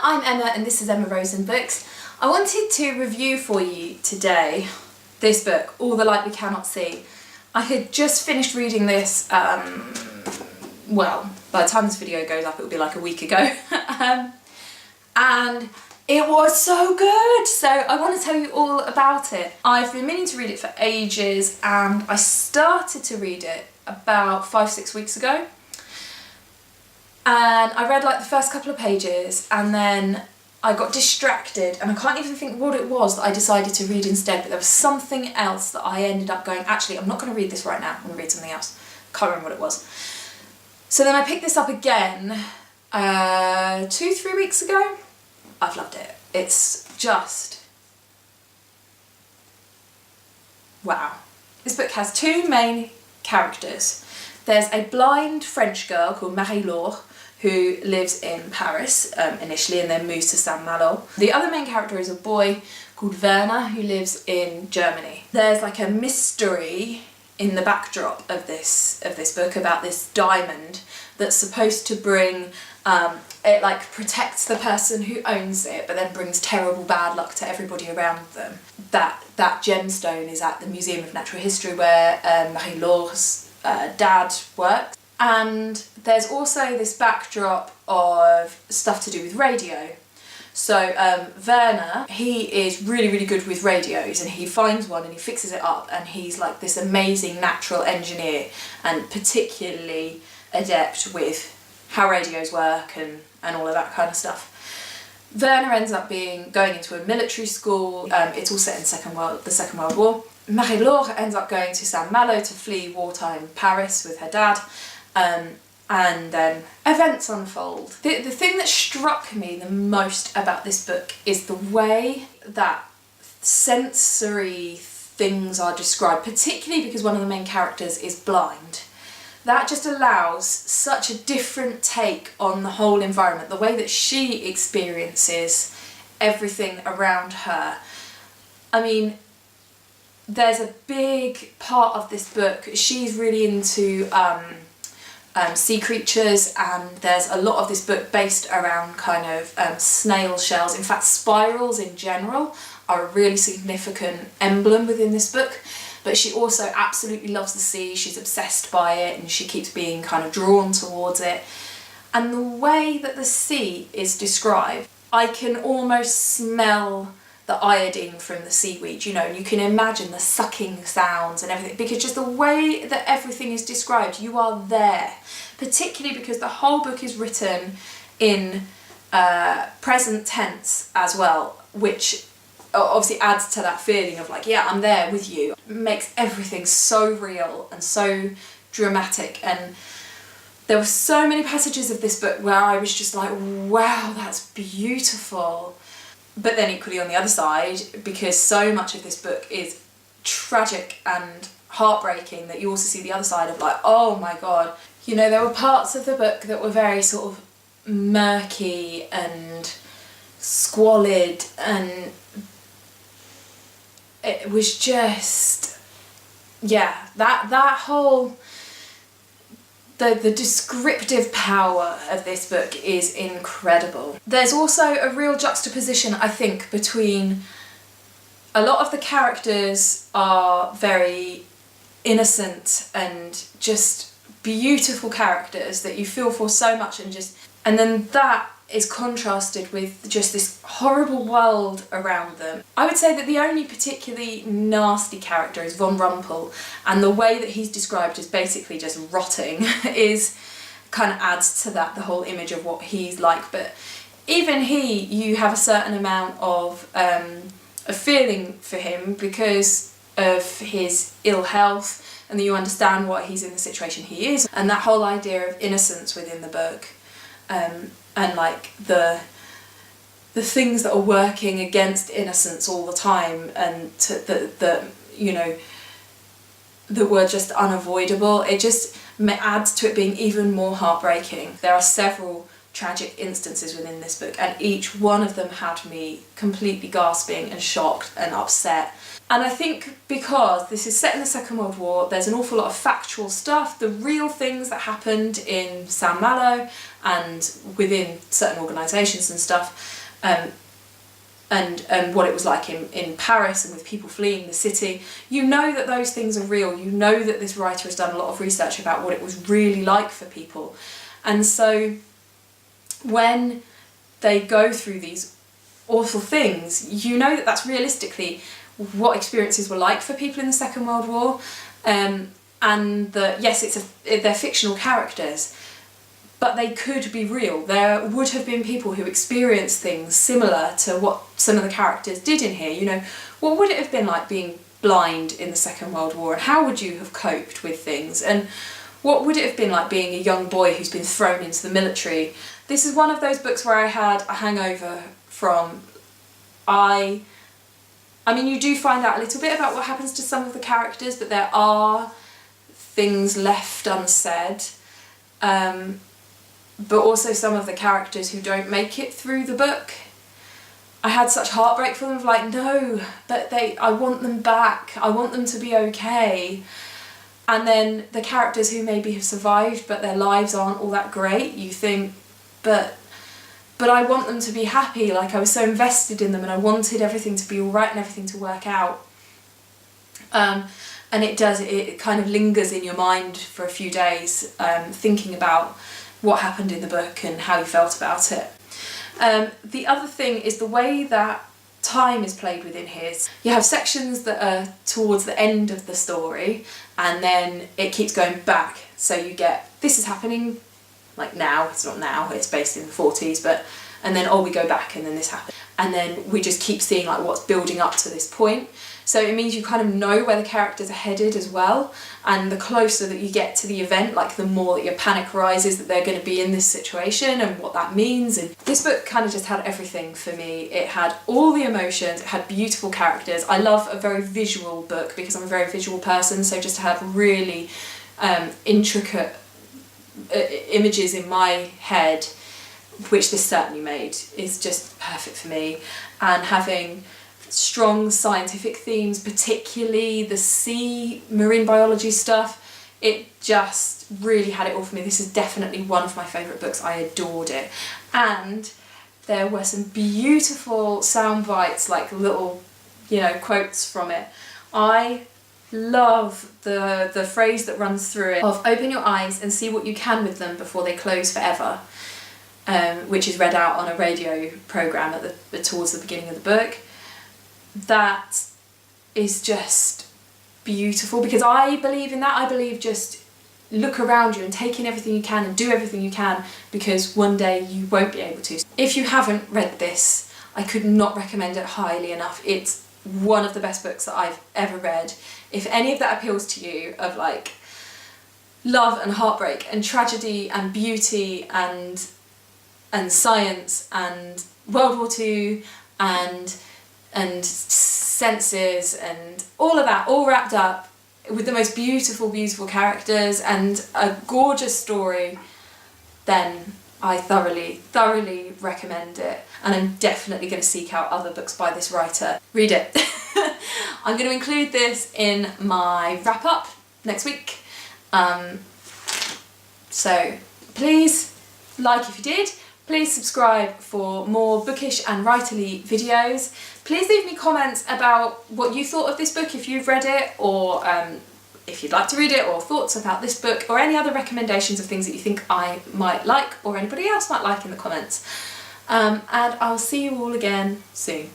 I'm Emma and this is Emma Rosen Books. I wanted to review for you today this book, All the Light We Cannot See. I had just finished reading this, well, by the time this video goes up it will be like a week ago, and it was so good, so I want to tell you all about it. I've been meaning to read it for ages and I started to read it about 5-6 weeks ago. And I read like the first couple of pages and then I got distracted and I can't even think what it was that I decided to read instead, but there was something else that I ended up going, actually I'm not going to read this right now, I'm going to read something else. Can't remember what it was. So then I picked this up again 2-3 weeks ago. I've loved it. It's just wow. This book has two main characters. There's a blind French girl called Marie-Laure who lives in Paris initially and then moves to Saint-Malo. The other main character is a boy called Werner who lives in Germany. There's like a mystery in the backdrop of this book about this diamond that's supposed to bring, it like protects the person who owns it but then brings terrible bad luck to everybody around them. That gemstone is at the Museum of Natural History where Marie-Laure's dad works. And there's also this backdrop of stuff to do with radio. So Werner, he is really good with radios and he finds one and he fixes it up and he's like this amazing natural engineer and particularly adept with how radios work and all of that kind of stuff. Werner ends up going into a military school. It's all set in the Second World War. Marie-Laure ends up going to Saint-Malo to flee wartime Paris with her dad. And then events unfold. The thing that struck me the most about this book is the way that sensory things are described, particularly because one of the main characters is blind. That just allows such a different take on the whole environment, the way that she experiences everything around her. I mean, there's a big part of this book, she's really into sea creatures, and there's a lot of this book based around kind of snail shells. In fact, spirals in general are a really significant emblem within this book, but she also absolutely loves the sea, she's obsessed by it and she keeps being kind of drawn towards it. And the way that the sea is described, I can almost smell the iodine from the seaweed, you know, and you can imagine the sucking sounds and everything, because just the way that everything is described, you are there. Particularly because the whole book is written in present tense as well, which obviously adds to that feeling of like, yeah, I'm there with you. It makes everything so real and so dramatic. And there were so many passages of this book where I was just like, wow, that's beautiful. But then equally on the other side, because so much of this book is tragic and heartbreaking, that you also see the other side of like, oh my god. You know, there were parts of the book that were very sort of murky and squalid, and it was just, yeah, that whole, the descriptive power of this book is incredible. There's also a real juxtaposition, I think, between a lot of the characters are very innocent and just beautiful characters that you feel for so much, and then that is contrasted with just this horrible world around them. I would say that the only particularly nasty character is Von Rumpel, and the way that he's described as basically just rotting is kind of adds to that, the whole image of what he's like. But even you have a certain amount of a feeling for him because of his ill health, and that you understand why he's in the situation he is, and that whole idea of innocence within the book, and like the things that are working against innocence all the time, and that you know, that were just unavoidable. It just adds to it being even more heartbreaking. There are several tragic instances within this book, and each one of them had me completely gasping and shocked and upset. And I think because this is set in the Second World War, there's an awful lot of factual stuff, the real things that happened in St Malo and within certain organisations and stuff, and what it was like in Paris and with people fleeing the city. You know that those things are real. You know that this writer has done a lot of research about what it was really like for people. And so when they go through these awful things, you know that that's realistically what experiences were like for people in the Second World War, and that yes, they're fictional characters, but they could be real. There would have been people who experienced things similar to what some of the characters did in here. You know, what would it have been like being blind in the Second World War, and how would you have coped with things, and what would it have been like being a young boy who's been thrown into the military? This is one of those books where I had a hangover from. I mean, you do find out a little bit about what happens to some of the characters, but there are things left unsaid. But also some of the characters who don't make it through the book. I had such heartbreak for them, of like, no, but I want them back. I want them to be okay. And then the characters who maybe have survived, but their lives aren't all that great, you think, but I want them to be happy. Like, I was so invested in them and I wanted everything to be all right and everything to work out. And it kind of lingers in your mind for a few days, thinking about what happened in the book and how you felt about it. The other thing is the way that time is played within here. You have sections that are towards the end of the story, and then it keeps going back. So you get, this is happening like now, it's not now, it's based in the 40s, and then we go back and then this happens. And then we just keep seeing like what's building up to this point. So it means you kind of know where the characters are headed as well, and the closer that you get to the event, like the more that your panic rises that they're going to be in this situation and what that means. And this book kind of just had everything for me. It had all the emotions, it had beautiful characters. I love a very visual book because I'm a very visual person, so just to have really intricate images in my head, which this certainly made, is just perfect for me. And having strong scientific themes, particularly the sea marine biology stuff, it just really had it all for me. This is definitely one of my favourite books. I adored it. And there were some beautiful sound bites, like little, quotes from it. I love the phrase that runs through it of open your eyes and see what you can with them before they close forever, which is read out on a radio programme towards the beginning of the book. That is just beautiful, because I believe in that. I believe just look around you and take in everything you can and do everything you can, because one day you won't be able to. If you haven't read this, I could not recommend it highly enough. It's one of the best books that I've ever read. If any of that appeals to you, of like love and heartbreak and tragedy and beauty and science and World War II and senses and all of that, all wrapped up with the most beautiful, beautiful characters and a gorgeous story, then I thoroughly, thoroughly recommend it. And I'm definitely going to seek out other books by this writer. Read it. I'm going to include this in my wrap-up next week. So please like if you did. Please subscribe for more bookish and writerly videos. Please leave me comments about what you thought of this book if you've read it, or if you'd like to read it, or thoughts about this book, or any other recommendations of things that you think I might like or anybody else might like in the comments. And I'll see you all again soon.